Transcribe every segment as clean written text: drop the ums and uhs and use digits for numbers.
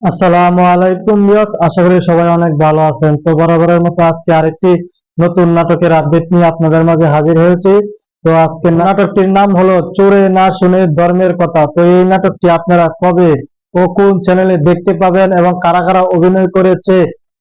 আসসালামু আলাইকুম ভিউয়ার্স, আশা করি সবাই অনেক ভালো আছেন। তো বরাবরের মতো আজকে আরেকটি নতুন নাটকের আপডেট নিয়ে আপনাদের মাঝে হাজির হয়েছি। তো আজকে নাটকটির নাম হলো চোরে না শুনে ধর্মের কথা। তো এই নাটকটি আপনারা কবে ও কোন চ্যানেলে দেখতে পাবেন এবং কারা কারা অভিনয় করেছে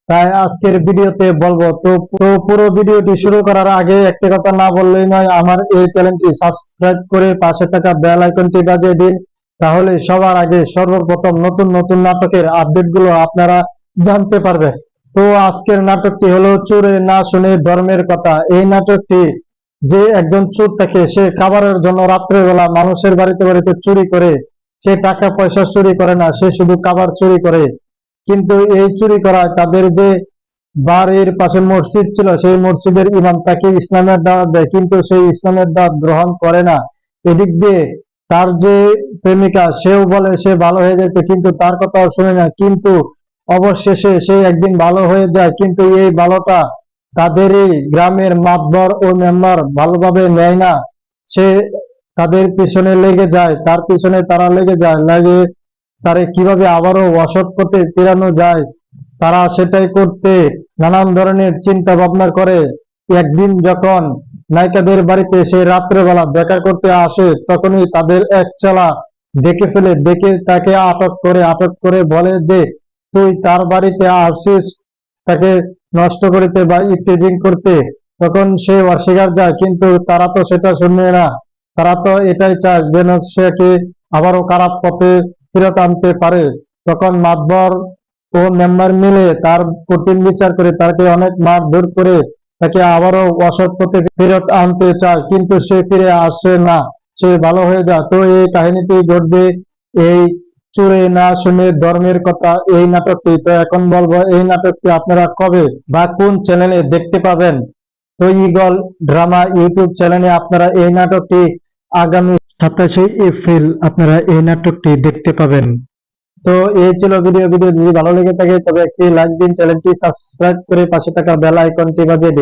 তাই আজকের ভিডিওতে বলবো। তো পুরো ভিডিওটি শুরু করার আগে একটি কথা না বললেই নয়, আমার এই চ্যানেলটি সাবস্ক্রাইব করে পাশে থাকা বেল আইকনটি বাজিয়ে দিন, তাহলে সবার আগে সর্বপ্রথম নতুন নতুন নাটকের আপডেট গুলো আপনারা জানতে পারবেন। তো আজকের নাটকটি হলো চোরে না শুনে ধর্মের কথা। এই নাটকটি যে একজন চোর থাকে, সে খাবারের জন্য রাত্রেবেলা মানুষের বাড়িতে বাড়িতে চুরি করে। সে টাকা পয়সা চুরি করে না, সে শুধু খাবার চুরি করে। কিন্তু এই চুরি করায় তাদের যে বাড়ির পাশে মসজিদ ছিল, সেই মসজিদের ইমাম তাকে ইসলামের দাওয়াত দেয়, কিন্তু সেই ইসলামের দাওয়াত গ্রহণ করে না। এদিক দিয়ে তার যে প্রেমিকা, সেও বলে সে ভালো হয়ে যেতে, কিন্তু তার কথাও শুনে না। কিন্তু অবশেষে সে একদিন ভালো হয়ে যায়, কিন্তু এই ভালোটা তাদের এই গ্রামের মাতবর ও মেম্বার ভালোভাবে নেয় না। সে তাদের পিছনে লেগে যায়, তার পিছনে তারা লেগে যায়, লাগে তারে কিভাবে আবারও অসৎ পথে ফেরানো যায় তারা সেটাই করতে নানান ধরনের চিন্তা ভাবনা করে। একদিন যখন নায়িকাদের বাড়িতে সে রাত্রেবেলা দেখা করতে আসে, তখনই তাদের এক চেলা দেখে ফেলে, দেখে তাকে আটক করে বলে যে তুই তার বাড়িতে আসিস তাকে নষ্ট করিতে বা ইফটিজিং করতে। তখন সে অস্বীকার যায়, কিন্তু তারা তো সেটা শুনবে না। তারা তো এটাই চায় যেন সেকে আবারও খারাপ পথে ফেরত আনতে পারে। তখন মাতবর ও মেম্বার মিলে তার কঠিন বিচার করে, তাকে অনেক মারধর করে তাকে আবারও অসৎ পথে ফেরত আনতে চায়, কিন্তু সে ফিরে আসে না, সে ভালো হয়ে যায়। তো এই কাহিনীটি ঘটবে এই চোরে না শুনে ধর্মের কথা এই নাটকটি। তো এখন বলবো এই নাটকটি আপনারা কবে বা কোন চ্যানেলে দেখতে পাবেন। তো ঈগল ড্রামা ইউটিউব চ্যানেলে আপনারা এই নাটকটি আগামী 27 এপ্রিল আপনারা এই নাটকটি দেখতে পাবেন। তো এই ছিল ভিডিও যদি ভালো লেগে থাকে তবে একটি লাইক দিন, চ্যানেলটি সাবস্ক্রাইব করে পাশে থাকা বেল আইকনটি বাজিয়ে দিন।